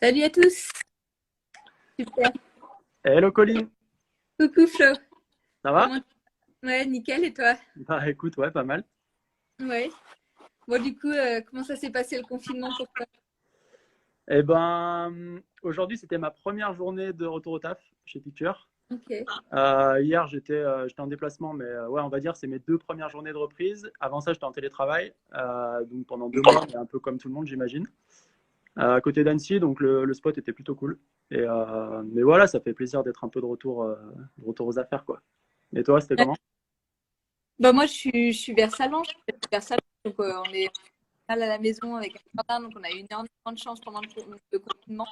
Salut à tous. Super. Hello Colline, Coucou Flo. ça va? Comment Ouais, nickel et toi? Bah écoute, ouais, pas mal. Ouais. Bon du coup, comment ça s'est passé le confinement pour toi? Eh ben, aujourd'hui c'était ma première journée de retour au taf chez Picture. Ok. Hier j'étais en déplacement, mais ouais, on va dire c'est mes deux premières journées de reprise. Avant ça j'étais en télétravail, donc pendant 2 mois, mais un peu comme tout le monde j'imagine. À côté d'Annecy, donc le spot était plutôt cool. Mais voilà, ça fait plaisir d'être un peu de retour aux affaires quoi. Et toi, c'était Ouais. comment? Bah moi je suis vers Salon, vers Salon, donc on est mal à la maison avec un jardin, donc on a eu énormément de chance pendant le confinement.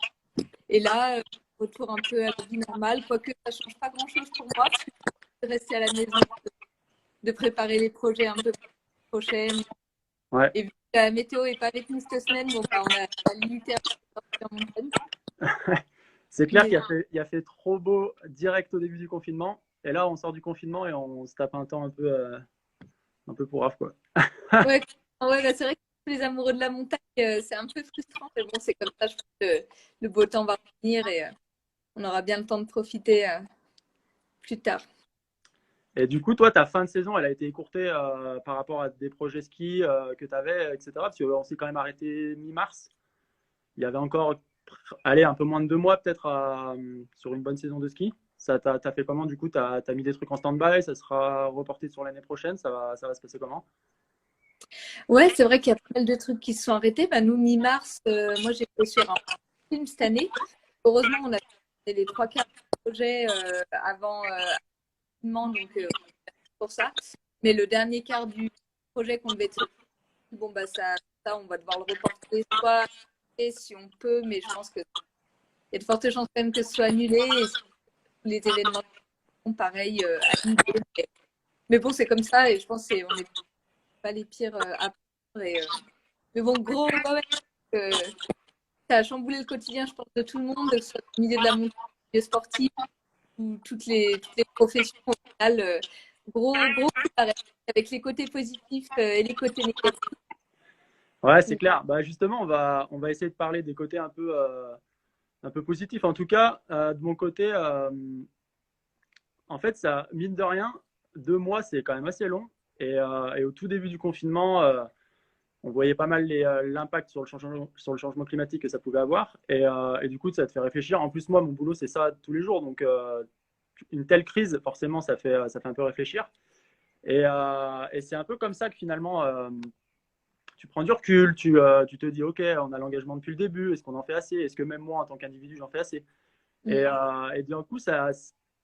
Et là, retour un peu à la vie normale, quoique ça change pas grand-chose pour moi, parce que je vais rester à la maison, de préparer les projets un peu prochains. Ouais, Et vu que la météo est pas avec nous cette semaine, bon bah on a limité un peu en montagne. c'est clair Mais qu'il a fait trop beau direct au début du confinement. Et là, on sort du confinement et on se tape un temps un peu pourrave, quoi. ouais, ouais bah, c'est vrai que pour les amoureux de la montagne, c'est un peu frustrant, mais bon, c'est comme ça. Je pense que le beau temps va revenir et on aura bien le temps de profiter plus tard. Et du coup, toi, ta fin de saison, elle a été écourtée par rapport à des projets ski que tu avais, etc. Parce qu'on s'est quand même arrêté mi-mars. Il y avait encore, allez, un peu moins de 2 mois peut-être sur une bonne saison de ski. Ça, t'as fait comment du coup? T'as mis des trucs en stand-by? Ça sera reporté sur l'année prochaine? Ça va se passer comment? Ouais, c'est vrai qu'il y a pas mal de trucs qui se sont arrêtés. Bah, nous, mi-mars, moi, j'ai fait sur un film cette année. Heureusement, on a fait les trois quarts du projet avant confinement, donc pour ça. Mais le dernier quart du projet qu'on devait faire, bon, bah, ça, on va devoir le reporter soit si on peut, mais je pense qu'il y a de fortes chances quand même que ce soit annulé. Et si les événements sont pareil, annulés. Mais bon, c'est comme ça et je pense qu'on n'est pas les pires à prendre. Mais bon, gros, ouais, ouais, ça a chamboulé le quotidien, je pense, de tout le monde, que ce soit au milieu de la montagne, au milieu sportif ou toutes les professions au final. Gros arrêt, avec les côtés positifs et les côtés négatifs. Ouais, c'est clair. Bah, justement, on va essayer de parler des côtés un peu positifs. En tout cas, de mon côté, en fait, ça, mine de rien, 2 mois, c'est quand même assez long. Et au tout début du confinement, on voyait pas mal l'impact sur le changement climatique que ça pouvait avoir. Et du coup, ça te fait réfléchir. En plus, moi, mon boulot, c'est ça tous les jours. Donc, une telle crise, forcément, ça fait un peu réfléchir. Et c'est un peu comme ça que finalement, tu prends du recul, tu te dis, OK, on a l'engagement depuis le début. Est-ce qu'on en fait assez? Est-ce que même moi, en tant qu'individu, j'en fais assez? Et du coup,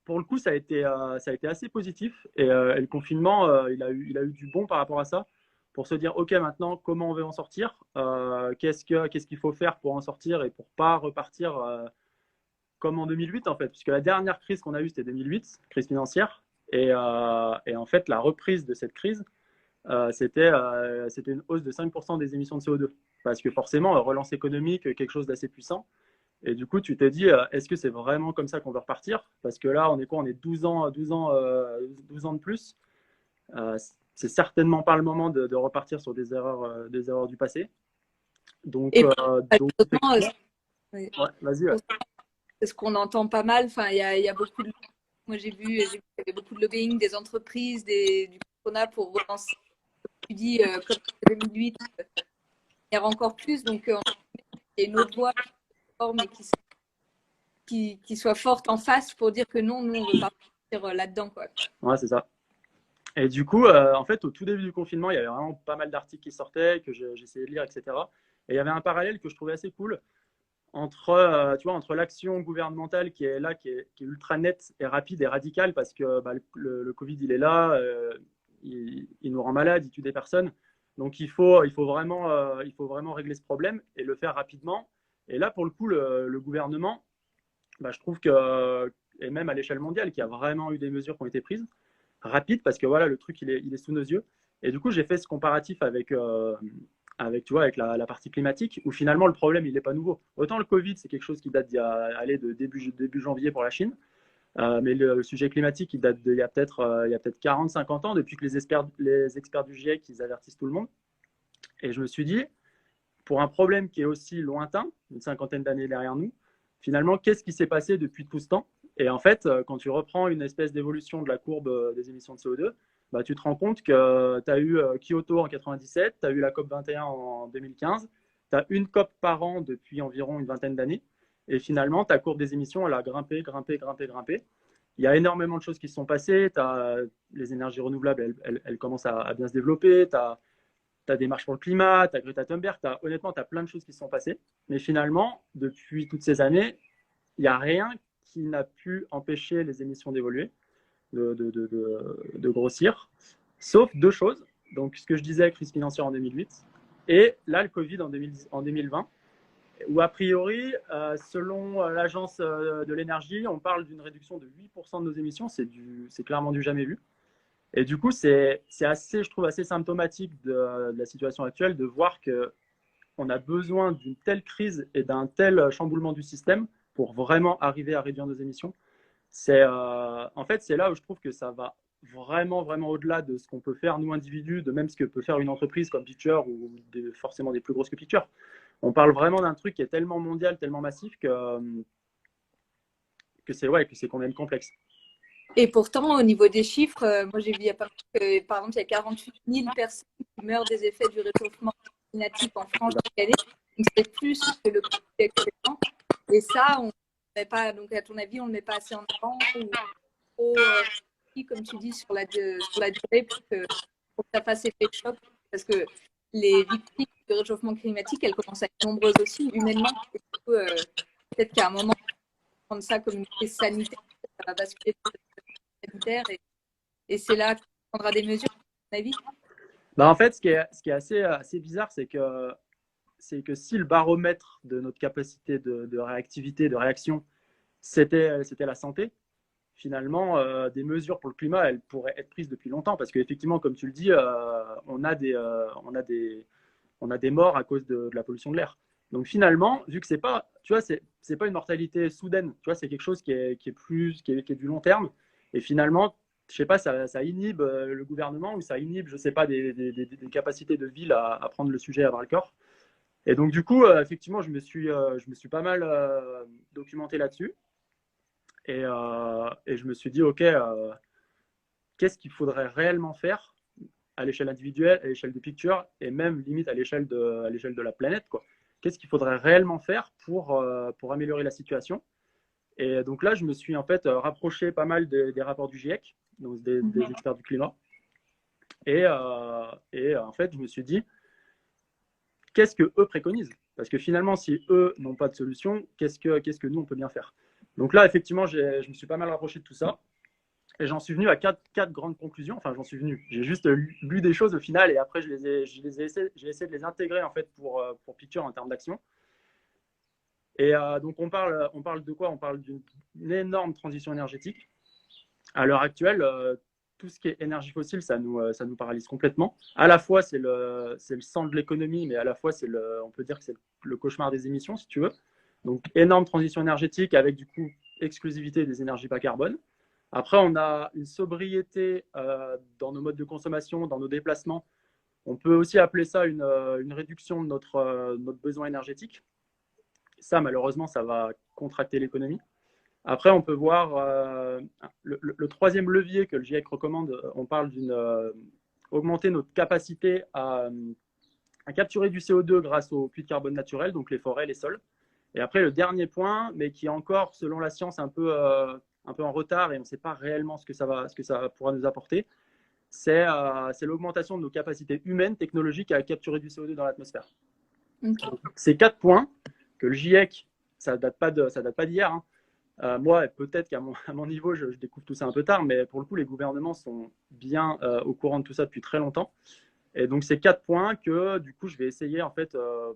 pour le coup, ça a été assez positif. Et le confinement, il a eu du bon par rapport à ça, pour se dire, OK, maintenant, comment on veut en sortir? Qu'est-ce qu'il faut faire pour en sortir et pour pas repartir comme en 2008, en fait. Puisque la dernière crise qu'on a eue, c'était 2008, crise financière. Et en fait, la reprise de cette crise, c'était une hausse de 5% des émissions de CO2. Parce que forcément, relance économique, quelque chose d'assez puissant. Et du coup, tu t'es dit, est-ce que c'est vraiment comme ça qu'on veut repartir? Parce que là, on est quoi? On est 12 ans, 12 ans, 12 ans de plus. Euh, c'est certainement pas le moment de repartir sur des erreurs du passé. Donc, Et malheureusement, effectivement, ouais, ouais, vas-y. Ouais. c'est ce qu'on entend pas mal. Enfin, il y a beaucoup de. Moi, j'ai vu qu'il y avait beaucoup de lobbying des entreprises, du patronat pour relancer. Tu dis, comme en 2008, il y a encore plus. Donc, il y a une autre voie, mais qui soit forte en face pour dire que non, nous, on ne veut pas partir là-dedans, quoi. Ouais, c'est ça. Et du coup, en fait, au tout début du confinement, il y avait vraiment pas mal d'articles qui sortaient, que j'essayais de lire, etc. Et il y avait un parallèle que je trouvais assez cool entre, tu vois, entre l'action gouvernementale qui est là, qui est ultra nette et rapide et radicale, parce que bah, le Covid, il est là, il nous rend malade, il tue des personnes. Donc il faut vraiment régler ce problème et le faire rapidement. Et là, pour le coup, le gouvernement, bah, je trouve que, et même à l'échelle mondiale, qu'il y a vraiment eu des mesures qui ont été prises, rapides, parce que voilà, le truc, il est sous nos yeux. Et du coup, j'ai fait ce comparatif tu vois, avec la partie climatique, où finalement le problème, il n'est pas nouveau. Autant le Covid, c'est quelque chose qui date de début janvier pour la Chine, mais le sujet climatique, il date d'il y a peut-être 40-50 ans, depuis que les experts du GIEC, ils avertissent tout le monde. Et je me suis dit, pour un problème qui est aussi lointain, une cinquantaine d'années derrière nous. Finalement, qu'est-ce qui s'est passé depuis tout ce temps? Et en fait, quand tu reprends une espèce d'évolution de la courbe des émissions de CO2, bah, tu te rends compte que tu as eu Kyoto en 97, tu as eu la COP 21 en 2015, tu as une COP par an depuis environ une vingtaine d'années. Et finalement, ta courbe des émissions, elle a grimpé, grimpé, grimpé, grimpé. Il y a énormément de choses qui se sont passées. Les énergies renouvelables, elles commencent à bien se développer. Tu as des marches pour le climat, tu as Greta Thunberg. Honnêtement, tu as plein de choses qui se sont passées. Mais finalement, depuis toutes ces années, il n'y a rien qui n'a pu empêcher les émissions d'évoluer, de grossir, sauf deux choses. Donc, ce que je disais, crise financière en 2008, et là, le Covid en 2020, où a priori, selon l'agence de l'énergie, on parle d'une réduction de 8% de nos émissions. C'est clairement du jamais vu. Et du coup, c'est assez, je trouve, assez symptomatique de la situation actuelle de voir qu'on a besoin d'une telle crise et d'un tel chamboulement du système pour vraiment arriver à réduire nos émissions. En fait, c'est là où je trouve que ça va vraiment, vraiment au-delà de ce qu'on peut faire, nous, individus, de même ce que peut faire une entreprise comme Picture ou forcément des plus grosses que Picture. On parle vraiment d'un truc qui est tellement mondial, tellement massif que c'est quand même complexe. Et pourtant, au niveau des chiffres, moi j'ai vu il y a pas que, par exemple, il y a 48 000 personnes qui meurent des effets du réchauffement climatique en France chaque année. Donc c'est plus que le Covid actuellement. Et ça, on ne met pas. Donc à ton avis, on ne met pas assez en avant ou trop, comme tu dis, sur la durée pour que ça fasse effet de choc. Parce que les victimes du réchauffement climatique, elles commencent à être nombreuses aussi humainement. Et du coup, peut-être qu'à un moment, prendre ça comme une crise sanitaire, ça va basculer sanitaire et c'est là qu'on prendra des mesures, à mon avis. Bah en fait, ce qui est assez bizarre, c'est que si le baromètre de notre capacité de réactivité, de réaction, c'était la santé, finalement, des mesures pour le climat, elles pourraient être prises depuis longtemps, parce qu'effectivement, comme tu le dis, on a des morts à cause de la pollution de l'air. Donc finalement, vu que c'est pas, tu vois, c'est pas une mortalité soudaine, tu vois, c'est quelque chose qui est du long terme. Et finalement, je sais pas, ça inhibe le gouvernement ou ça inhibe, je sais pas, des capacités de ville à prendre le sujet à bras le corps. Et donc du coup, effectivement, je me suis pas mal documenté là-dessus. Et je me suis dit, ok, qu'est-ce qu'il faudrait réellement faire à l'échelle individuelle, à l'échelle de Picture, et même limite à l'échelle de la planète, quoi. Qu'est-ce qu'il faudrait réellement faire pour améliorer la situation? Et donc là, je me suis en fait rapproché pas mal des rapports du GIEC, donc des experts du climat. Et en fait, je me suis dit, qu'est-ce que eux préconisent? Parce que finalement, si eux n'ont pas de solution, qu'est-ce que nous, on peut bien faire? Donc là, effectivement, je me suis pas mal rapproché de tout ça. Et j'en suis venu à quatre grandes conclusions. Enfin, j'en suis venu. J'ai juste lu des choses au final et après, j'ai essayé de les intégrer en fait pour Picture en termes d'action. Et donc, on parle de quoi? On parle d'une énorme transition énergétique. À l'heure actuelle, tout ce qui est énergie fossile, ça nous paralyse complètement. À la fois, c'est le sang de l'économie, mais à la fois, on peut dire que c'est le cauchemar des émissions, si tu veux. Donc, énorme transition énergétique avec du coup exclusivité des énergies bas carbone. Après, on a une sobriété dans nos modes de consommation, dans nos déplacements. On peut aussi appeler ça une réduction de notre besoin énergétique. Ça, malheureusement, ça va contracter l'économie. Après, on peut voir le troisième levier que le GIEC recommande. On parle augmenter notre capacité à capturer du CO2 grâce aux puits de carbone naturels, donc les forêts, les sols. Et après, le dernier point, mais qui est encore, selon la science, un peu en retard et on ne sait pas réellement ce que ça pourra nous apporter, c'est l'augmentation de nos capacités humaines, technologiques à capturer du CO2 dans l'atmosphère. Okay. Ces 4 points que le GIEC, ça date pas d'hier. Hein. Moi, peut-être qu'à mon niveau, je découvre tout ça un peu tard, mais pour le coup, les gouvernements sont bien au courant de tout ça depuis très longtemps. Et donc, c'est 4 points que, du coup, je vais essayer, en fait,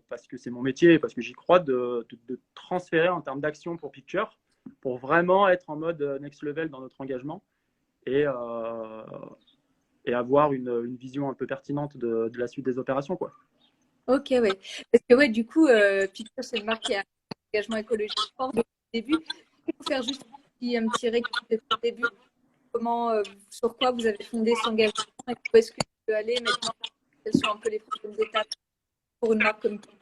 parce que c'est mon métier, parce que j'y crois, de transférer en termes d'action pour Picture, pour vraiment être en mode next level dans notre engagement et avoir une vision un peu pertinente de la suite des opérations, quoi. Ok, ouais. Parce que, ouais, du coup, Picture, c'est une marque qui a un engagement écologique fort depuis le début. Il faut faire juste un petit récap depuis le début. Sur quoi vous avez fondé cet engagement et où est-ce que tu peux aller maintenant? Quelles sont un peu les prochaines étapes pour une marque comme toi?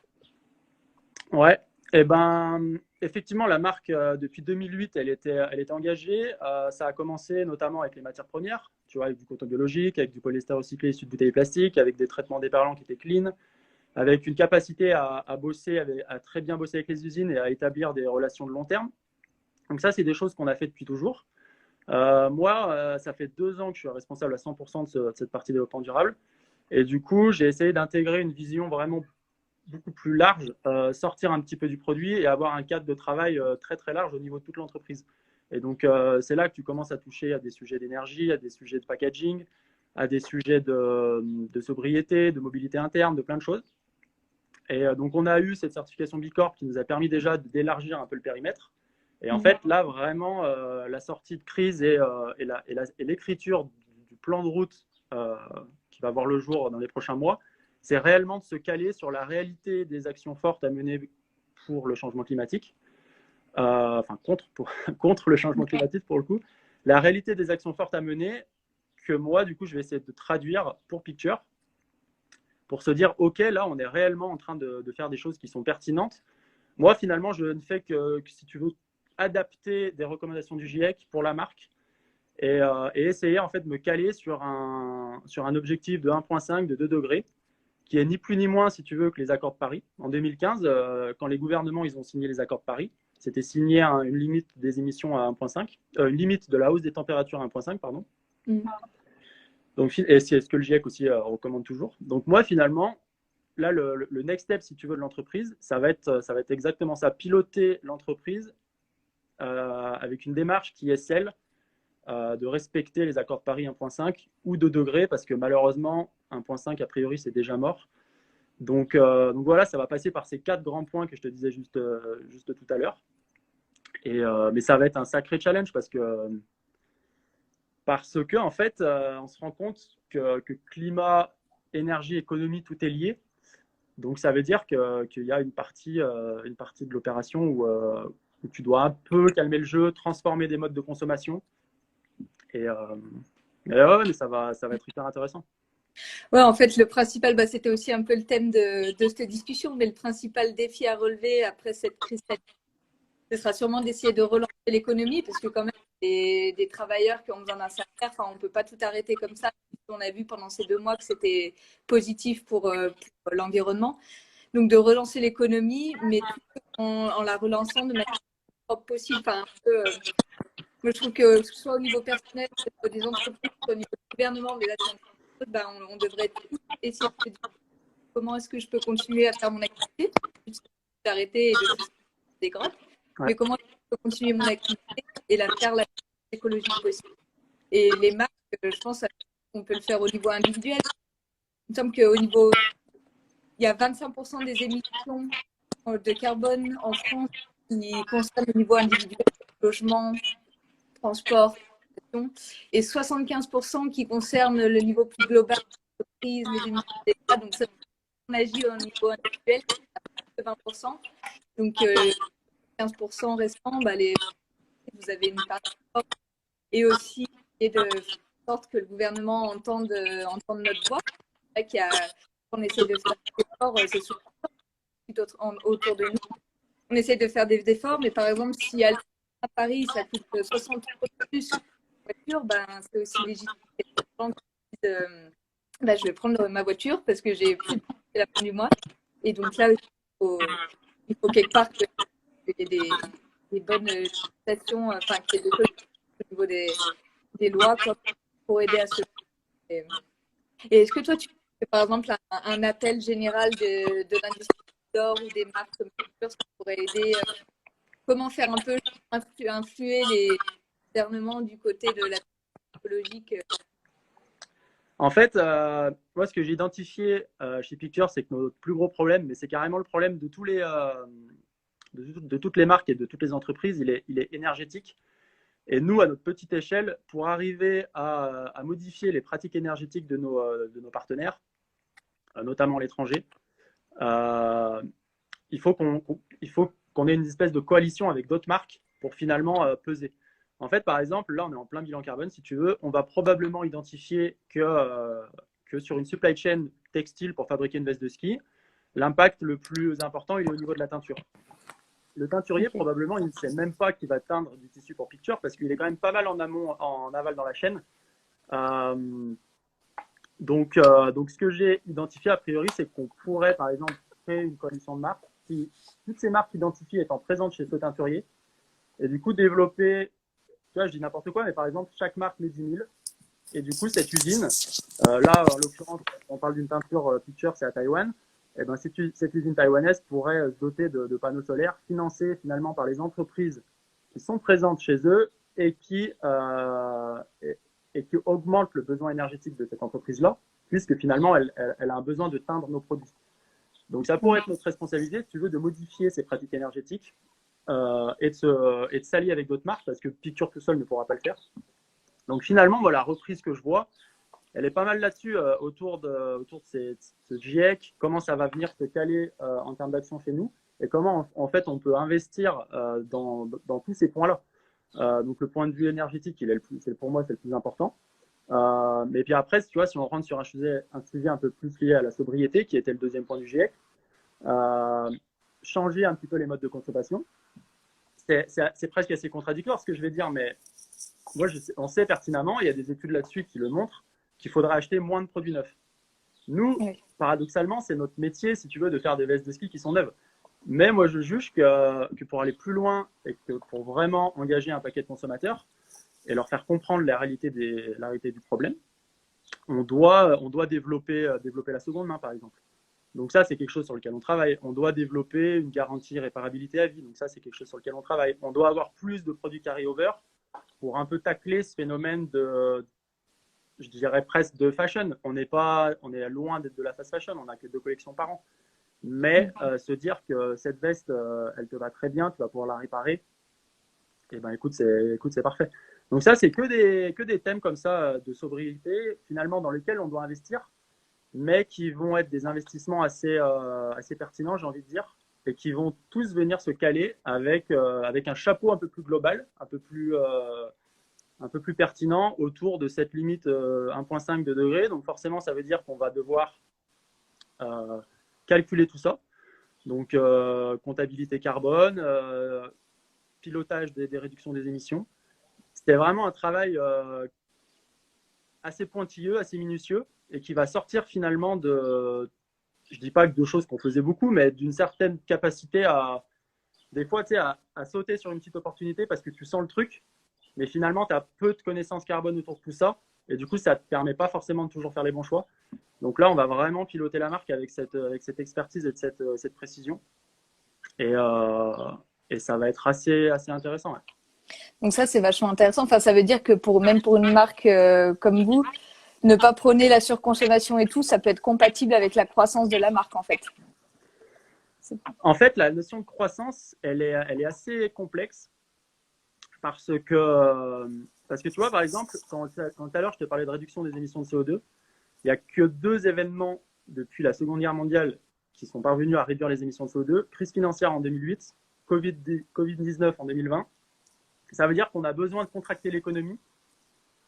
Ouais. Eh ben, effectivement, la marque, depuis 2008, elle était engagée. Ça a commencé notamment avec les matières premières, tu vois, avec du coton biologique, avec du polyester recyclé issu de bouteilles plastiques, avec des traitements déperlants qui étaient clean, avec une capacité à bosser, à très bien bosser avec les usines et à établir des relations de long terme. Donc ça, c'est des choses qu'on a fait depuis toujours. Moi, ça fait 2 ans que je suis responsable à 100% de cette partie développement durable. Et du coup, j'ai essayé d'intégrer une vision vraiment beaucoup plus large, sortir un petit peu du produit et avoir un cadre de travail très très large au niveau de toute l'entreprise. Et donc, c'est là que tu commences à toucher à des sujets d'énergie, à des sujets de packaging, à des sujets de sobriété, de mobilité interne, de plein de choses. Et donc, on a eu cette certification B Corp qui nous a permis déjà d'élargir un peu le périmètre. Et en fait, là, vraiment, la sortie de crise et l'écriture du plan de route qui va voir le jour dans les prochains mois, c'est réellement de se caler sur la réalité des actions fortes à mener pour le changement climatique, enfin contre le changement climatique pour le coup, la réalité des actions fortes à mener que moi, du coup, je vais essayer de traduire pour Picture pour se dire, OK, là, on est réellement en train de faire des choses qui sont pertinentes. Moi, finalement, je ne fais que si tu veux, adapter des recommandations du GIEC pour la marque et essayer en fait de me caler sur un objectif de 1,5, de 2 degrés, qui est ni plus ni moins, si tu veux, que les accords de Paris. En 2015, quand les gouvernements ils ont signé les accords de Paris, c'était signé une limite des émissions à 1,5, une limite de la hausse des températures à 1,5, pardon. Donc, et c'est ce que le GIEC aussi recommande toujours. Donc moi, finalement, là, le next step, si tu veux, de l'entreprise, ça va être exactement ça, piloter l'entreprise avec une démarche qui est celle de respecter les accords de Paris 1,5 ou 2 degrés, parce que malheureusement, 1,5, a priori, c'est déjà mort. Donc voilà, ça va passer par ces 4 grands points que je te disais juste tout à l'heure. Mais ça va être un sacré challenge parce que en fait, on se rend compte que climat, énergie, économie, tout est lié. Donc ça veut dire qu'il y a une partie de l'opération où tu dois un peu calmer le jeu, transformer des modes de consommation. Mais ça va être hyper intéressant. Ouais, en fait, le principal, c'était aussi un peu le thème de cette discussion, mais le principal défi à relever après cette crise, ce sera sûrement d'essayer de relancer l'économie, parce que quand même, des travailleurs qui ont besoin d'un salaire, enfin, on ne peut pas tout arrêter comme ça. On a vu pendant ces 2 mois que c'était positif pour l'environnement. Donc, de relancer l'économie, mais en la relançant de manière propre possible. Enfin, moi, je trouve que ce soit au niveau personnel, soit des entreprises, soit au niveau du gouvernement, mais là, on devrait tous essayer de se dire comment est-ce que je peux continuer à faire mon activité, d'arrêter et de faire des grottes, mais comment je peux continuer mon activité et la faire la plus écologique possible. Et les marques, je pense qu'on peut le faire au niveau individuel. Il me semble qu'au niveau, il y a 25% des émissions de carbone en France qui concernent le niveau individuel, logement, transport, et 75% qui concernent le niveau plus global, les émissions d'État. Donc, ça, on agit au niveau individuel, à 20%. Donc, 15% restants, vous avez une partie forte. Et aussi, de faire en sorte que le gouvernement entende notre voix. C'est vrai qu'on essaie de faire des efforts, c'est surtout autour de nous. On essaie de faire des efforts, mais par exemple, si à Paris, ça coûte 60 € de plus voiture, c'est aussi légitime. Je vais prendre ma voiture parce que j'ai plus de la fin du mois. Et donc là, il faut quelque part qu'il y ait des bonnes stations, enfin, qu'il y ait des choses au niveau des lois pour aider à ce. Et est-ce que toi, tu fais par exemple un appel général de l'industrie d'or ou des marques comme ça pourrait aider comment faire un peu influer les gouvernements du côté de la écologique? En fait, moi, ce que j'ai identifié chez Picture, c'est que notre plus gros problème, mais c'est carrément le problème de de toutes les marques et de toutes les entreprises, il est énergétique. Et nous, à notre petite échelle, pour arriver à modifier les pratiques énergétiques de nos partenaires, notamment à l'étranger, il faut qu'on ait une espèce de coalition avec d'autres marques pour finalement peser. En fait, par exemple, là, on est en plein bilan carbone, si tu veux. On va probablement identifier que sur une supply chain textile pour fabriquer une veste de ski, l'impact le plus important, il est au niveau de la teinture. Le teinturier, Ok. probablement, il ne sait même pas qu'il va teindre du tissu pour picture parce qu'il est quand même pas mal en amont, en aval dans la chaîne. Euh, donc, ce que j'ai identifié a priori, c'est qu'on pourrait, par exemple, créer une coalition de marques, qui, toutes ces marques identifiées étant présentes chez ce teinturier, et du coup développer, tu vois, je dis n'importe quoi, mais par exemple, chaque marque met 10 000, et du coup, cette usine, là, en l'occurrence, on parle d'une peinture picture, c'est à Taïwan, et ben, cette usine taïwanaise pourrait se doter de panneaux solaires financés finalement par les entreprises qui sont présentes chez eux et et qui augmentent le besoin énergétique de cette entreprise-là, puisque finalement, elle a un besoin de teindre nos produits. Donc, ça pourrait être notre responsabilité, si tu veux, de modifier ces pratiques énergétiques et de s'allier avec d'autres marques, parce que Picture tout seul ne pourra pas le faire. Donc, finalement, moi, la reprise que je vois, elle est pas mal là-dessus, autour de ce GIEC, comment ça va venir se caler en termes d'action chez nous, et comment, en fait, on peut investir dans tous ces points-là. Donc, le point de vue énergétique, pour moi, c'est le plus important. Mais puis après, tu vois, si on rentre sur un sujet un peu plus lié à la sobriété, qui était le deuxième point du GIEC, changer un petit peu les modes de consommation, c'est presque assez contradictoire ce que je vais dire, mais moi, on sait pertinemment, il y a des études là-dessus qui le montrent, qu'il faudra acheter moins de produits neufs. Nous, Oui. paradoxalement, c'est notre métier, si tu veux, de faire des vestes de ski qui sont neuves. Mais moi, je juge que pour aller plus loin et que pour vraiment engager un paquet de consommateurs et leur faire comprendre la réalité du problème, on doit développer la seconde main, par exemple. Donc ça, c'est quelque chose sur lequel on travaille. On doit développer une garantie réparabilité à vie. Donc ça, c'est quelque chose sur lequel on travaille. On doit avoir plus de produits carry-over pour un peu tacler ce phénomène je dirais presque de fashion. On est loin d'être de la fast fashion. On n'a que 2 collections par an. Mais se dire que cette veste, elle te va très bien, tu vas pouvoir la réparer. Et ben écoute, c'est parfait. Donc ça, c'est que des thèmes comme ça de sobriété, finalement, dans lesquels on doit investir, mais qui vont être des investissements assez pertinents, j'ai envie de dire, et qui vont tous venir se caler avec un chapeau un peu plus global, un peu plus pertinent autour de cette limite 1,5 de degré. Donc forcément, ça veut dire qu'on va devoir calculer tout ça. Donc comptabilité carbone, pilotage des réductions des émissions. C'était vraiment un travail assez pointilleux, assez minutieux, et qui va sortir finalement je dis pas que de choses qu'on faisait beaucoup, mais d'une certaine capacité des fois, à sauter sur une petite opportunité parce que tu sens le truc, mais finalement, tu as peu de connaissances carbone autour de tout ça, et du coup, ça ne te permet pas forcément de toujours faire les bons choix. Donc là, on va vraiment piloter la marque avec cette expertise et cette précision, et, euh, et ça va être assez intéressant. Ouais. Donc ça, c'est vachement intéressant. Enfin, ça veut dire que même pour une marque comme vous, ne pas prôner la surconsommation et tout, ça peut être compatible avec la croissance de la marque, en fait. En fait, la notion de croissance, elle est assez complexe parce que tu vois, par exemple, quand tout à l'heure je te parlais de réduction des émissions de CO2, il n'y a que 2 événements depuis la Seconde Guerre mondiale qui sont parvenus à réduire les émissions de CO2. Crise financière en 2008, Covid-19 en 2020. Ça veut dire qu'on a besoin de contracter l'économie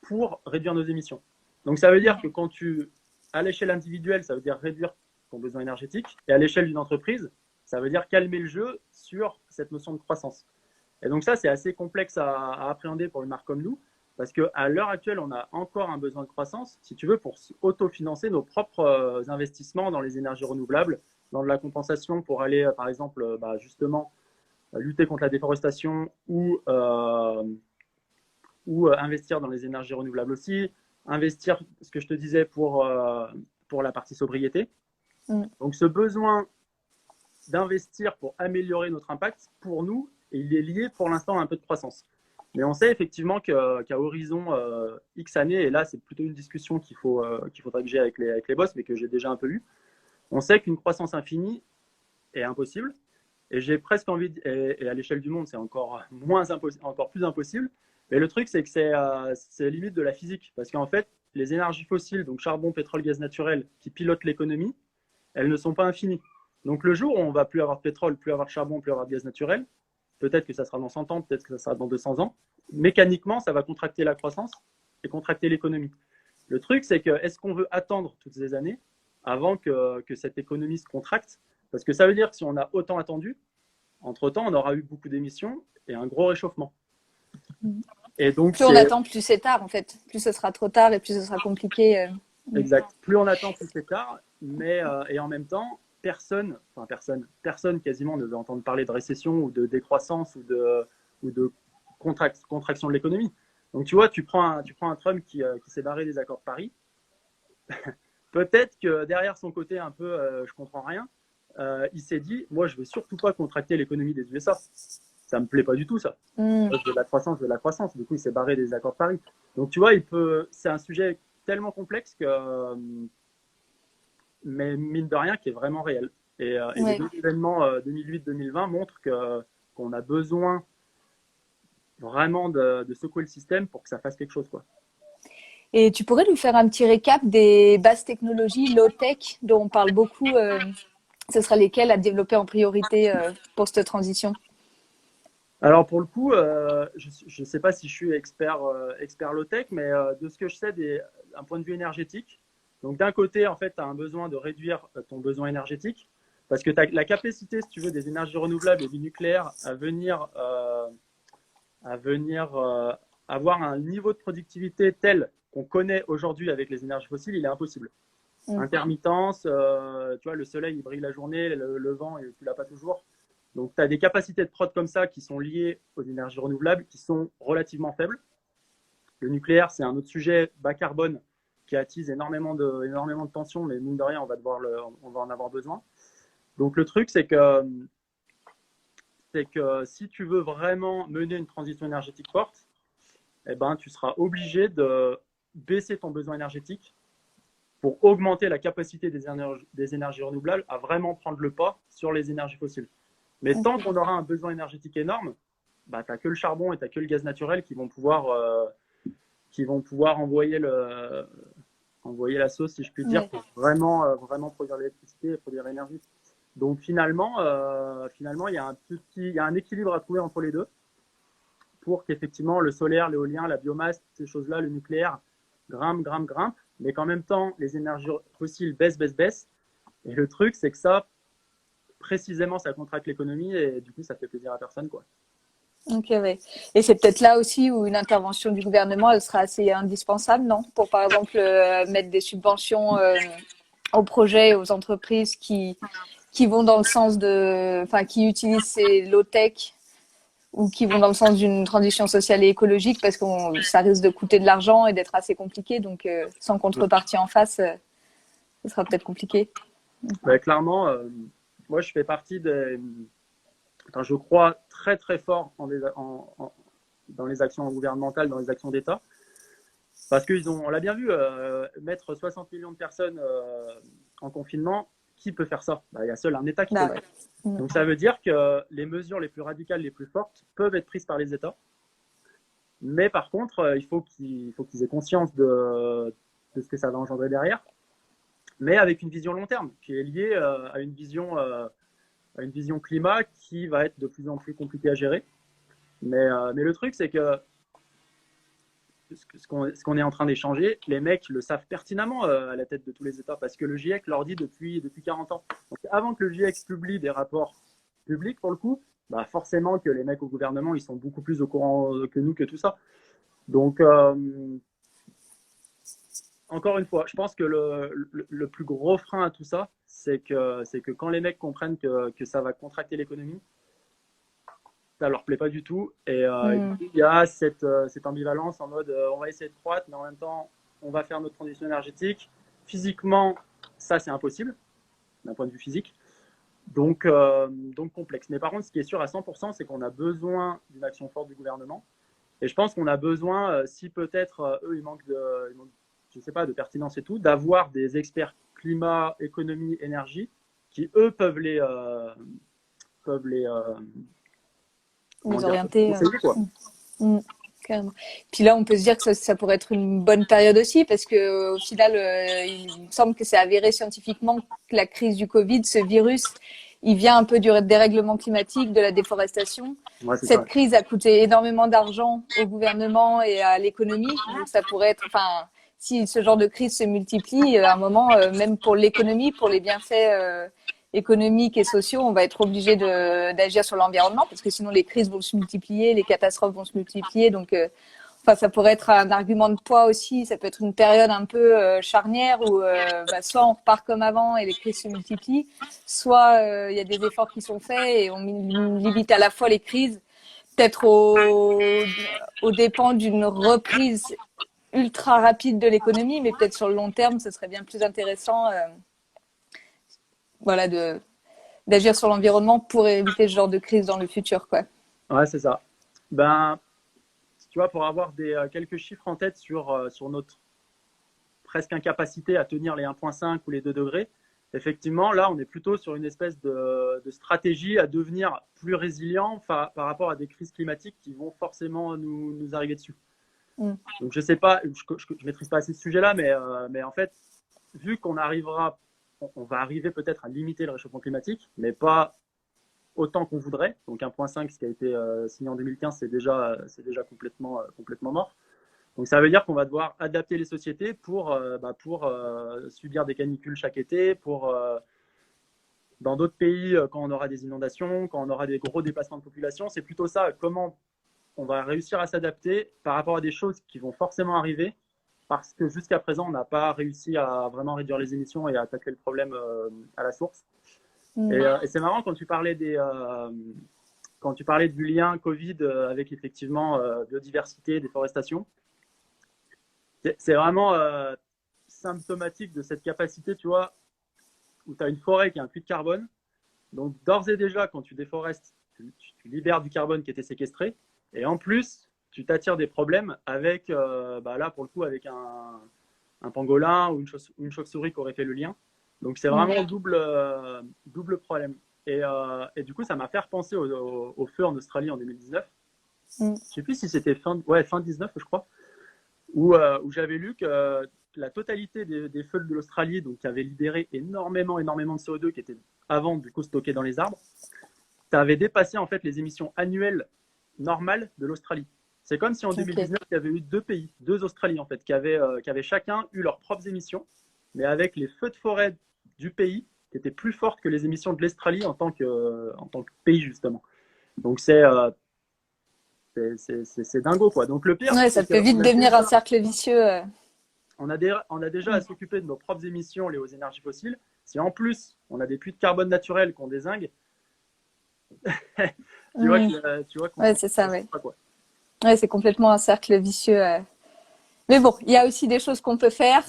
pour réduire nos émissions. Donc ça veut dire que à l'échelle individuelle, ça veut dire réduire ton besoin énergétique, et à l'échelle d'une entreprise, ça veut dire calmer le jeu sur cette notion de croissance. Et donc ça, c'est assez complexe à appréhender pour une marque comme nous, parce qu'à l'heure actuelle, on a encore un besoin de croissance, si tu veux, pour autofinancer nos propres investissements dans les énergies renouvelables, dans de la compensation pour aller, par exemple, justement, lutter contre la déforestation ou investir dans les énergies renouvelables aussi, investir, ce que je te disais, pour la partie sobriété. Donc ce besoin d'investir pour améliorer notre impact, pour nous, il est lié pour l'instant à un peu de croissance. Mais on sait effectivement qu'à horizon X années, et là c'est plutôt une discussion qu'il faudrait que j'ai avec les boss, mais que j'ai déjà un peu eu, on sait qu'une croissance infinie est impossible. Et j'ai presque envie, et à l'échelle du monde, c'est encore plus impossible. Mais le truc, c'est que c'est limite de la physique. Parce qu'en fait, les énergies fossiles, donc charbon, pétrole, gaz naturel, qui pilotent l'économie, elles ne sont pas infinies. Donc le jour où on va plus avoir de pétrole, plus avoir de charbon, plus avoir de gaz naturel, peut-être que ça sera dans 100 ans, peut-être que ça sera dans 200 ans, mécaniquement, ça va contracter la croissance et contracter l'économie. Le truc, c'est que est-ce qu'on veut attendre toutes ces années avant que cette économie se contracte? Parce que ça veut dire que si on a autant attendu, Entre-temps, on aura eu beaucoup d'émissions et un gros réchauffement. Mm. Et donc, plus on attend, plus c'est tard en fait. Plus ce sera trop tard et plus ce sera compliqué. Exact. Plus on attend, plus c'est tard. Mais, et en même temps, personne quasiment ne veut entendre parler de récession ou de décroissance ou de contraction de l'économie. Donc tu vois, tu prends un Trump qui s'est barré des accords de Paris. Peut-être que derrière son côté un peu je comprends rien, il s'est dit, moi je veux surtout pas contracter l'économie des USA. Ça me plaît pas du tout ça. Je veux de la croissance, je veux de la croissance. Du coup, il s'est barré des accords de Paris. Donc tu vois, c'est un sujet tellement complexe que, mais mine de rien, qui est vraiment réel. Et les deux événements 2008-2020 montrent qu'on a besoin vraiment de secouer le système pour que ça fasse quelque chose, quoi. Et tu pourrais nous faire un petit récap des basses technologies low-tech dont on parle beaucoup. Ce sera lesquelles à développer en priorité pour cette transition? Alors pour le coup, je ne sais pas si je suis expert low-tech, mais de ce que je sais d'un point de vue énergétique, donc d'un côté, en fait, tu as un besoin de réduire ton besoin énergétique, parce que tu as la capacité, si tu veux, des énergies renouvelables et du nucléaire à venir avoir un niveau de productivité tel qu'on connaît aujourd'hui avec les énergies fossiles, il est impossible. Intermittence, tu vois, le soleil, il brille la journée, le vent, tu ne l'as pas toujours. Donc, tu as des capacités de prod comme ça qui sont liées aux énergies renouvelables qui sont relativement faibles. Le nucléaire, c'est un autre sujet bas carbone qui attise énormément de tensions, mais mine de rien, on va en avoir besoin. Donc, le truc, c'est que si tu veux vraiment mener une transition énergétique forte, eh ben, tu seras obligé de baisser ton besoin énergétique pour augmenter la capacité des énergies renouvelables à vraiment prendre le pas sur les énergies fossiles. Mais tant qu'on aura un besoin énergétique énorme, bah, tu n'as que le charbon et tu n'as que le gaz naturel qui vont pouvoir envoyer la sauce, si je puis dire, pour vraiment produire l'électricité et produire l'énergie. Donc finalement, il y a un équilibre à trouver entre les deux pour qu'effectivement le solaire, l'éolien, la biomasse, ces choses-là, le nucléaire, grimpe, mais qu'en même temps, les énergies fossiles baissent. Et le truc, c'est que ça, précisément, ça contracte l'économie et du coup, ça fait plaisir à personne, quoi. Ok, ouais. Et c'est peut-être là aussi où une intervention du gouvernement, elle sera assez indispensable, non? Pour, par exemple, mettre des subventions aux projets, aux entreprises qui vont dans le sens qui utilisent ces low-tech ou qui vont dans le sens d'une transition sociale et écologique parce que ça risque de coûter de l'argent et d'être assez compliqué. Donc, sans contrepartie en face, ce sera peut-être compliqué. Ouais, clairement, moi, je fais partie je crois très, très fort dans les actions gouvernementales, dans les actions d'État. Parce on l'a bien vu, mettre 60 millions de personnes en confinement, qui peut faire ça? Il y a seul un État qui peut le faire. Donc ça veut dire que les mesures les plus radicales, les plus fortes, peuvent être prises par les États. Mais par contre, il faut qu'ils aient conscience de ce que ça va engendrer derrière, mais avec une vision long terme, qui est liée à une vision climat qui va être de plus en plus compliquée à gérer. Mais le truc, c'est que ce qu'on est en train d'échanger, les mecs le savent pertinemment à la tête de tous les États, parce que le GIEC leur dit depuis 40 ans. Donc, avant que le GIEC publie des rapports publics, pour le coup, bah forcément que les mecs au gouvernement, ils sont beaucoup plus au courant que nous, que tout ça. Donc, encore une fois, je pense que le plus gros frein à tout ça, c'est que quand les mecs comprennent que ça va contracter l'économie, ça leur plaît pas du tout. Et il y a cette ambivalence en mode on va essayer de croître, mais en même temps, on va faire notre transition énergétique. Physiquement, ça, c'est impossible, d'un point de vue physique. Donc complexe. Mais par contre, ce qui est sûr à 100%, c'est qu'on a besoin d'une action forte du gouvernement. Et je pense qu'on a besoin, si peut-être eux, ils manquent je sais pas, de pertinence et tout, d'avoir des experts climat, économie, énergie, qui eux peuvent les orienter. Puis là, on peut se dire que ça pourrait être une bonne période aussi, parce que au final, il me semble que c'est avéré scientifiquement que la crise du Covid, ce virus, il vient un peu du dérèglement climatique, de la déforestation. Ouais, cette crise a coûté énormément d'argent au gouvernement et à l'économie. Donc ça pourrait être, si ce genre de crise se multiplie, à un moment, même pour l'économie, pour les bienfaits économiques et sociaux, on va être obligé d'agir sur l'environnement parce que sinon les crises vont se multiplier, les catastrophes vont se multiplier. Donc, enfin, ça pourrait être un argument de poids aussi. Ça peut être une période un peu charnière où soit on repart comme avant et les crises se multiplient, soit il y a des efforts qui sont faits et on limite à la fois les crises, peut-être aux dépens d'une reprise ultra rapide de l'économie, mais peut-être sur le long terme, ce serait bien plus intéressant voilà, d'agir sur l'environnement pour éviter ce genre de crise dans le futur, quoi. Ouais, c'est ça. Ben, tu vois, pour avoir quelques chiffres en tête sur notre presque incapacité à tenir les 1,5 ou les 2 degrés, effectivement, là, on est plutôt sur une espèce de stratégie à devenir plus résilient par rapport à des crises climatiques qui vont forcément nous arriver dessus. Donc, je ne sais pas, je ne maîtrise pas assez ce sujet-là, mais en fait, vu qu'on arrivera, on va arriver peut-être à limiter le réchauffement climatique, mais pas autant qu'on voudrait. Donc 1,5, ce qui a été signé en 2015, c'est déjà complètement mort. Donc ça veut dire qu'on va devoir adapter les sociétés pour subir des canicules chaque été, dans d'autres pays, quand on aura des inondations, quand on aura des gros déplacements de population, c'est plutôt ça, comment on va réussir à s'adapter par rapport à des choses qui vont forcément arriver, parce que jusqu'à présent, on n'a pas réussi à vraiment réduire les émissions et à attaquer le problème à la source. Et c'est marrant quand tu parlais du lien Covid avec effectivement biodiversité, déforestation. C'est vraiment symptomatique de cette capacité, tu vois, où tu as une forêt qui a un puits de carbone. Donc, d'ores et déjà, quand tu déforestes, tu libères du carbone qui était séquestré. Et en plus, tu t'attires des problèmes avec, là, pour le coup, avec un pangolin ou une chauve-souris qui aurait fait le lien. Donc, c'est vraiment double problème. Et du coup, ça m'a fait repenser au feu en Australie en 2019. Je ne sais plus si c'était fin 19, je crois, où j'avais lu que la totalité des feux de l'Australie, donc qui avaient libéré énormément de CO2 qui était avant du coup stocké dans les arbres, ça avait dépassé en fait les émissions annuelles normales de l'Australie. C'est comme si en 2019, il y avait eu deux Australies en fait, qui avaient chacun eu leurs propres émissions, mais avec les feux de forêt du pays qui étaient plus fortes que les émissions de l'Australie en tant que pays justement. Donc c'est dingo quoi. Donc le pire, ça peut vite devenir un cercle vicieux. On a déjà à s'occuper de nos propres émissions liées aux énergies fossiles. Si en plus on a des puits de carbone naturels qu'on dézingue, tu vois qu'on c'est ça, ouais. Ouais, c'est complètement un cercle vicieux. Mais bon, il y a aussi des choses qu'on peut faire.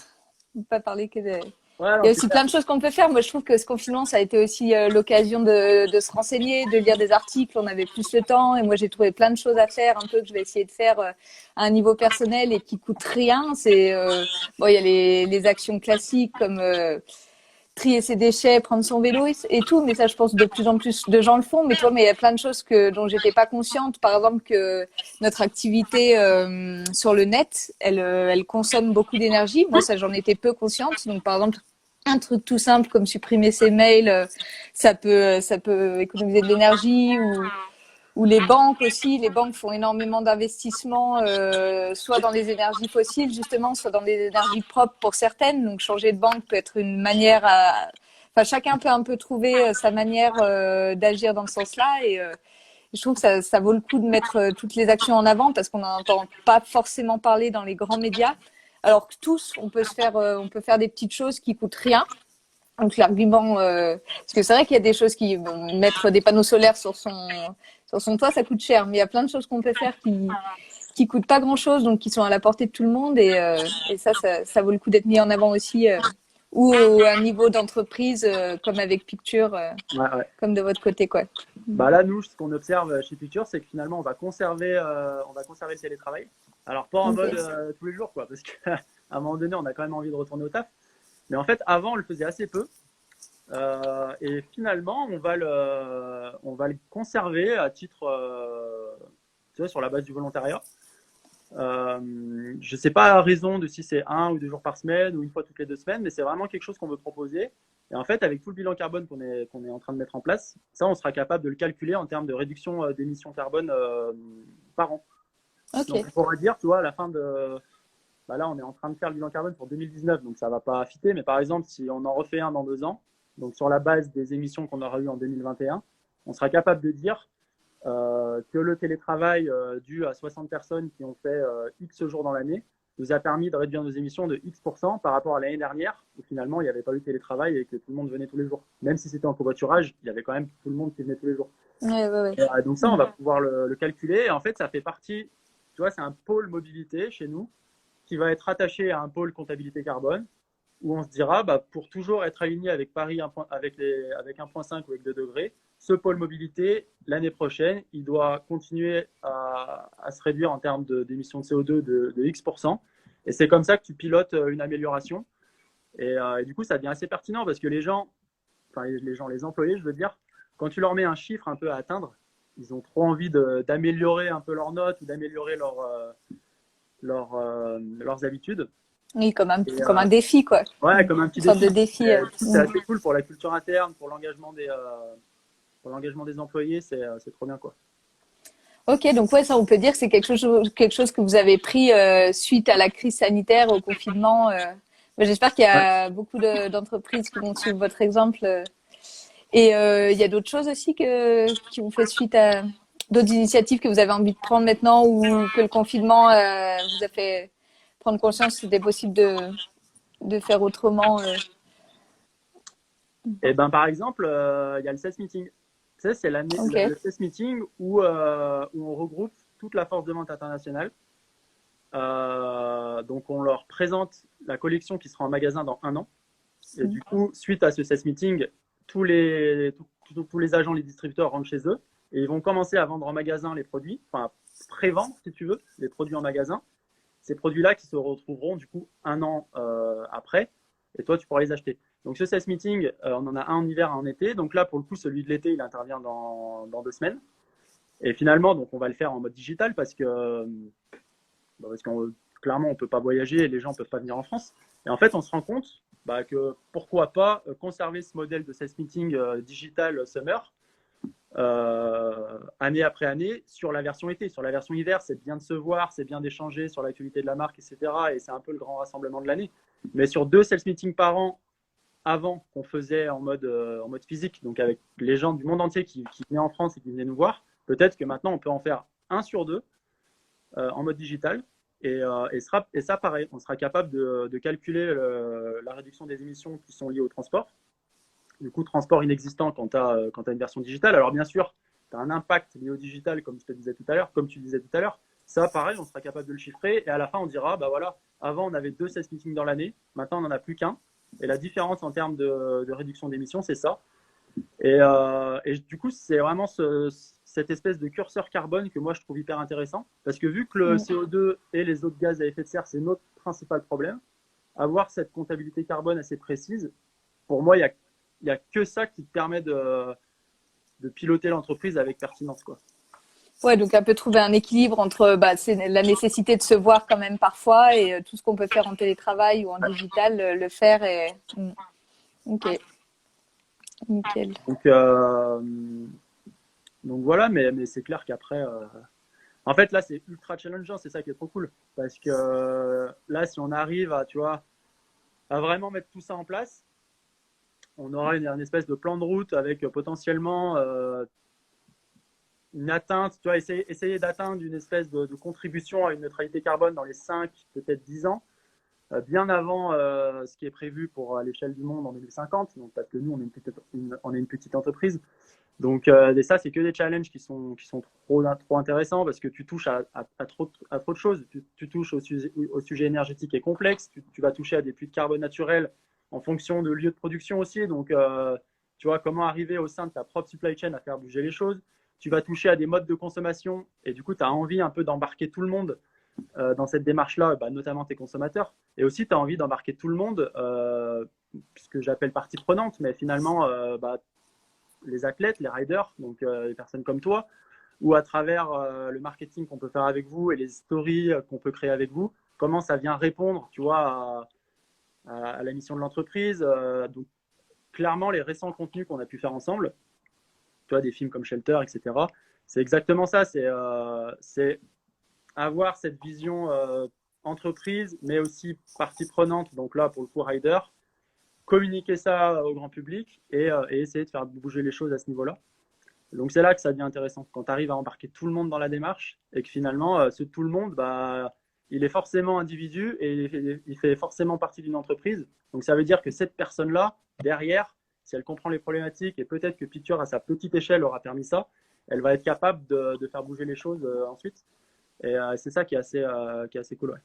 On ne peut pas parler que de. Ouais, non, il y a aussi plein de choses qu'on peut faire. Moi, je trouve que ce confinement, ça a été aussi l'occasion de se renseigner, de lire des articles. On avait plus le temps. Et moi, j'ai trouvé plein de choses à faire, un peu que je vais essayer de faire à un niveau personnel et qui coûtent rien. C'est il y a les actions classiques comme trier ses déchets, prendre son vélo et tout. Mais ça, je pense de plus en plus de gens le font. Mais il y a plein de choses dont j'étais pas consciente. Par exemple, que notre activité sur le net, elle consomme beaucoup d'énergie. Moi, ça, j'en étais peu consciente. Donc, par exemple, un truc tout simple comme supprimer ses mails, ça peut économiser de l'énergie ou les banques aussi. Les banques font énormément d'investissements, soit dans les énergies fossiles justement, soit dans des énergies propres pour certaines. Donc changer de banque peut être une manière enfin chacun peut un peu trouver sa manière d'agir dans ce sens-là et je trouve que ça vaut le coup de mettre toutes les actions en avant parce qu'on n'en entend pas forcément parler dans les grands médias. Alors que tous, on peut faire des petites choses qui coûtent rien. Donc l'argument, parce que c'est vrai qu'il y a des choses mettre des panneaux solaires sur son toit, ça coûte cher, mais il y a plein de choses qu'on peut faire qui coûtent pas grand chose, donc qui sont à la portée de tout le monde et ça vaut le coup d'être mis en avant aussi, ou à un niveau d'entreprise comme avec Picture, comme de votre côté quoi. Là, nous, ce qu'on observe chez Picture, c'est que finalement, on va conserver le télétravail. Alors pas en mode tous les jours, quoi, parce qu'à un moment donné, on a quand même envie de retourner au taf. Mais en fait, avant, on le faisait assez peu. Et finalement, on va le conserver à titre, sur la base du volontariat. Je ne sais pas à raison de si c'est 1 ou 2 jours par semaine ou une fois toutes les 2 semaines, mais c'est vraiment quelque chose qu'on veut proposer. Et en fait, avec tout le bilan carbone qu'on est en train de mettre en place, ça, on sera capable de le calculer en termes de réduction d'émissions carbone par an. Donc, on pourra dire, tu vois, à la fin de... là, on est en train de faire le bilan carbone pour 2019, donc ça ne va pas fitter. Mais par exemple, si on en refait un dans 2 ans, donc sur la base des émissions qu'on aura eues en 2021, on sera capable de dire que le télétravail dû à 60 personnes qui ont fait X jours dans l'année nous a permis de réduire nos émissions de X% par rapport à l'année dernière, où finalement il n'y avait pas eu de télétravail et que tout le monde venait tous les jours. Même si c'était en covoiturage, il y avait quand même tout le monde qui venait tous les jours. Ouais. Donc ça, on va pouvoir le calculer. Et en fait, ça fait partie, tu vois, c'est un pôle mobilité chez nous qui va être attaché à un pôle comptabilité carbone, où on se dira, bah, pour toujours être aligné avec Paris avec 1,5 ou avec 2 degrés, ce pôle mobilité, l'année prochaine, il doit continuer à se réduire en termes d'émissions de CO2 de X%. Et c'est comme ça que tu pilotes une amélioration. Et du coup, ça devient assez pertinent parce que les employés, je veux dire, quand tu leur mets un chiffre un peu à atteindre, ils ont trop envie d'améliorer un peu leurs notes ou d'améliorer leurs habitudes. Oui, comme un défi, quoi. Ouais, comme un petit Une sorte de défi. C'est assez cool pour la culture interne, pour l'engagement des employés, c'est trop bien, quoi. Ok, donc ouais, ça on peut dire que c'est quelque chose que vous avez pris suite à la crise sanitaire, au confinement. J'espère qu'il y a beaucoup d'entreprises qui vont suivre votre exemple. Et il y a d'autres choses aussi qui vous fait suite à d'autres initiatives que vous avez envie de prendre maintenant ou que le confinement vous a fait prendre conscience que c'était possible de faire autrement. Et ben par exemple, il y a le sales meeting. Tu sais, c'est Okay. le sales meeting où on regroupe toute la force de vente internationale. Donc on leur présente la collection qui sera en magasin dans 1 an. Et du coup, suite à ce sales meeting, tous les agents, les distributeurs rentrent chez eux et ils vont commencer à vendre en magasin les produits, enfin pré-vendre si tu veux, les produits en magasin. Ces produits-là qui se retrouveront du coup 1 an après et toi tu pourras les acheter. Donc ce sales meeting, on en a un en hiver, un en été. Donc là pour le coup celui de l'été il intervient dans 2 semaines. Et finalement donc on va le faire en mode digital parce que clairement on ne peut pas voyager et les gens ne peuvent pas venir en France. Et en fait on se rend compte que pourquoi pas conserver ce modèle de sales meeting digital summer année après année sur la version été. Sur la version hiver, c'est bien de se voir, c'est bien d'échanger sur l'actualité de la marque, etc. Et c'est un peu le grand rassemblement de l'année. Mais sur 2 sales meetings par an, avant qu'on faisait en mode physique, donc avec les gens du monde entier qui venaient en France et qui venaient nous voir, peut-être que maintenant on peut en faire 1 sur 2 en mode digital. Et ça, pareil, on sera capable de calculer la réduction des émissions qui sont liées au transport. Du coup, transport inexistant quand tu as une version digitale. Alors, bien sûr, tu as un impact lié au digital, comme tu disais tout à l'heure. Ça, pareil, on sera capable de le chiffrer. Et à la fin, on dira, bah voilà, avant, on avait 2 sales meetings dans l'année. Maintenant, on n'en a plus qu'un. Et la différence en termes de réduction d'émissions, c'est ça. Et du coup, c'est vraiment cette espèce de curseur carbone que moi, je trouve hyper intéressant. Parce que vu que le CO2 et les autres gaz à effet de serre, c'est notre principal problème, avoir cette comptabilité carbone assez précise, pour moi, il n'y a que ça qui te permet de piloter l'entreprise avec pertinence, quoi. Ouais, donc un peu trouver un équilibre entre c'est la nécessité de se voir quand même parfois et tout ce qu'on peut faire en télétravail ou en digital, le faire. Ok, nickel. Donc voilà, mais c'est clair qu'après, en fait là c'est ultra challengeant, c'est ça qui est trop cool, parce que là si on arrive à vraiment mettre tout ça en place, on aura une espèce de plan de route avec potentiellement une atteinte, essayer d'atteindre une espèce de contribution à une neutralité carbone dans les 5, peut-être 10 ans, bien avant ce qui est prévu pour l'échelle du monde en 2050. Donc parce que nous, on est une petite entreprise. Donc ça, c'est que des challenges qui sont trop intéressants parce que tu touches à trop de choses. Tu touches au sujet énergétique qui est complexe. Tu vas toucher à des puits de carbone naturels en fonction de lieux de production aussi. Donc, tu vois, comment arriver au sein de ta propre supply chain à faire bouger les choses. Tu vas toucher à des modes de consommation et du coup, tu as envie un peu d'embarquer tout le monde dans cette démarche-là, notamment tes consommateurs. Et aussi, tu as envie d'embarquer tout le monde, ce que j'appelle partie prenante, mais finalement, les athlètes, les riders, donc les personnes comme toi, ou à travers le marketing qu'on peut faire avec vous et les stories qu'on peut créer avec vous, comment ça vient répondre, tu vois, à la mission de l'entreprise. Donc, clairement, les récents contenus qu'on a pu faire ensemble, tu vois, des films comme Shelter, etc., c'est exactement ça. C'est avoir cette vision entreprise, mais aussi partie prenante, donc là, pour le coup, rider, communiquer ça au grand public et essayer de faire bouger les choses à ce niveau-là. Donc c'est là que ça devient intéressant, quand tu arrives à embarquer tout le monde dans la démarche et que finalement, ce tout le monde, bah, il est forcément individu et il fait forcément partie d'une entreprise. Donc ça veut dire que cette personne-là, derrière, si elle comprend les problématiques et peut-être que Picture à sa petite échelle aura permis ça, elle va être capable de faire bouger les choses ensuite. Et c'est ça qui est assez cool. Ouais.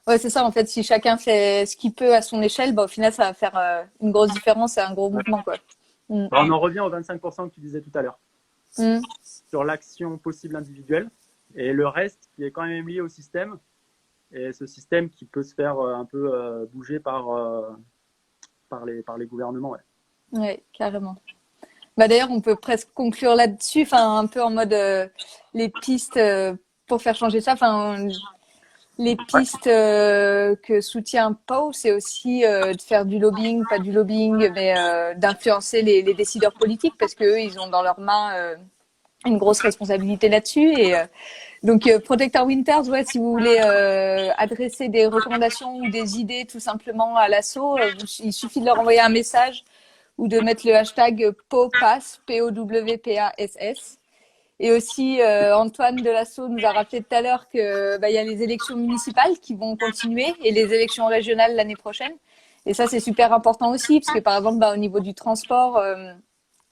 Ouais, c'est ça, en fait, si chacun fait ce qu'il peut à son échelle, bah, au final, ça va faire une grosse différence et un gros mouvement, quoi. On en revient aux 25% que tu disais tout à l'heure, sur l'action possible individuelle, et le reste qui est quand même lié au système, et ce système qui peut se faire un peu bouger par les gouvernements. Ouais. Ouais, carrément. Bah, d'ailleurs, on peut presque conclure là-dessus, enfin, un peu en mode les pistes pour faire changer ça. Enfin, les pistes que soutient Pau, c'est aussi de faire du lobbying, pas du lobbying, mais d'influencer les décideurs politiques parce qu'eux, ils ont dans leurs mains une grosse responsabilité là-dessus. Et donc, Protect Our Winters, ouais, si vous voulez adresser des recommandations ou des idées tout simplement à l'assaut, il suffit de leur envoyer un message ou de mettre le hashtag POWPASS, POWPASS. Et aussi, Antoine de l'Assaut nous a rappelé tout à l'heure que y a les élections municipales qui vont continuer et les élections régionales l'année prochaine. Et ça, c'est super important aussi, parce que par exemple, au niveau du transport,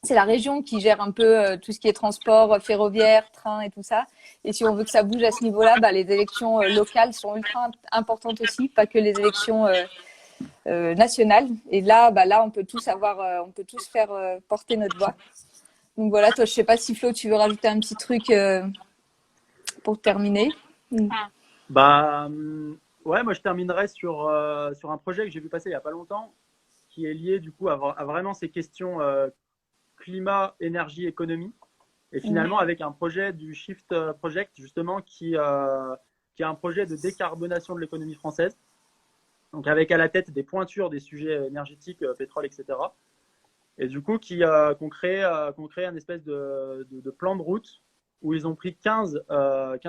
c'est la région qui gère un peu tout ce qui est transport ferroviaire, train et tout ça. Et si on veut que ça bouge à ce niveau-là, les élections locales sont ultra importantes aussi, pas que les élections nationales. Et là, on peut tous on peut tous faire porter notre voix. Donc voilà, toi, je sais pas si Flo, tu veux rajouter un petit truc pour terminer. Bah, ouais, moi je terminerai sur un projet que j'ai vu passer il y a pas longtemps, qui est lié du coup à vraiment ces questions climat, énergie, économie, et finalement avec un projet du Shift Project justement qui est un projet de décarbonation de l'économie française. Donc avec à la tête des pointures des sujets énergétiques, pétrole, etc. Et du coup, qu'on crée un espèce de plan de route où ils ont pris 15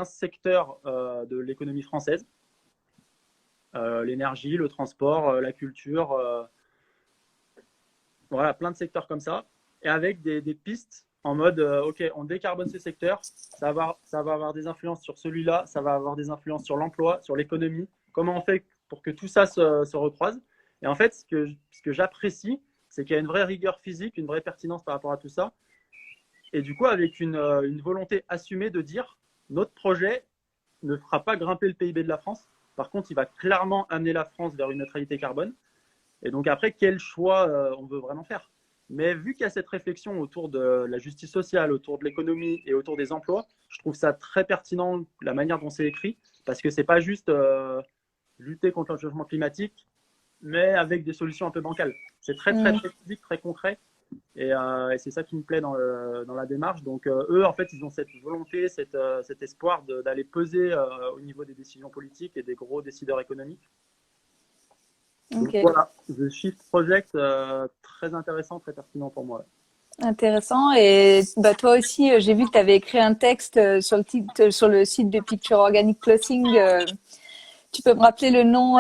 secteurs de l'économie française. L'énergie, le transport, la culture, voilà, plein de secteurs comme ça. Et avec des pistes en mode, OK, on décarbone ces secteurs, ça va avoir des influences sur celui-là, ça va avoir des influences sur l'emploi, sur l'économie. Comment on fait pour que tout ça se recroise? Et en fait, ce que j'apprécie, c'est qu'il y a une vraie rigueur physique, une vraie pertinence par rapport à tout ça. Et du coup, avec une volonté assumée de dire, notre projet ne fera pas grimper le PIB de la France. Par contre, il va clairement amener la France vers une neutralité carbone. Et donc après, quel choix on veut vraiment faire? Mais vu qu'il y a cette réflexion autour de la justice sociale, autour de l'économie et autour des emplois, je trouve ça très pertinent la manière dont c'est écrit, parce que c'est pas juste lutter contre le changement climatique, mais avec des solutions un peu bancales. C'est très physique, très concret, et c'est ça qui me plaît dans la démarche. Donc eux, en fait, ils ont cette volonté, cet espoir d'aller peser au niveau des décisions politiques et des gros décideurs économiques. Donc voilà, The Shift Project, très intéressant, très pertinent pour moi. Intéressant. Et toi aussi, j'ai vu que tu avais écrit un texte sur le site de Picture Organic Clothing. Tu peux me rappeler le nom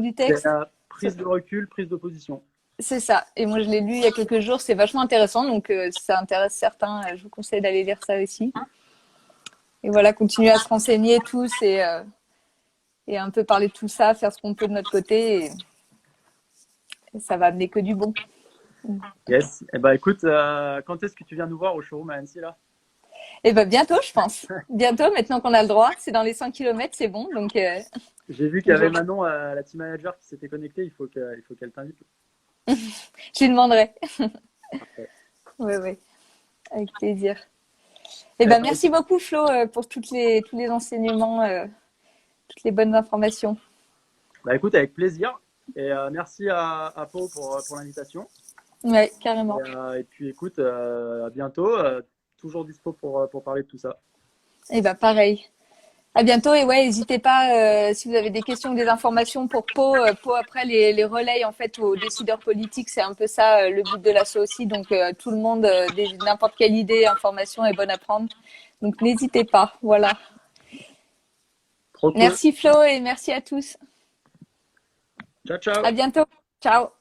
du texte? C'est prise de recul, prise de position. C'est ça. Et moi, je l'ai lu il y a quelques jours. C'est vachement intéressant. Donc, si ça intéresse certains, je vous conseille d'aller lire ça aussi. Et voilà, continuer à se renseigner tous et un peu parler de tout ça, faire ce qu'on peut de notre côté. Et ça va amener que du bon. Yes. Eh ben, écoute, quand est-ce que tu viens nous voir au showroom à Annecy, là? Eh ben, bientôt, je pense. Bientôt, maintenant qu'on a le droit. C'est dans les 100 km, c'est bon. Donc, j'ai vu qu'il y avait Manon, la team manager, qui s'était connectée. Il faut qu'elle t'invite. Je lui demanderai. Oui. Avec plaisir. Eh ben, merci beaucoup, Flo, pour tous les enseignements, toutes les bonnes informations. Bah, écoute, avec plaisir. Et merci à Pau pour l'invitation. Ouais, carrément. Et puis, écoute, à bientôt. Toujours dispo pour parler de tout ça. Eh ben, pareil. À bientôt. Et ouais, n'hésitez pas, si vous avez des questions ou des informations pour Pau. Pau, après, les relays, en fait, aux décideurs politiques. C'est un peu ça, le but de l'asso aussi. Donc, tout le monde, n'importe quelle idée, information est bonne à prendre. Donc, n'hésitez pas. Voilà. Trop cool. Merci Flo et merci à tous. Ciao, ciao. À bientôt. Ciao.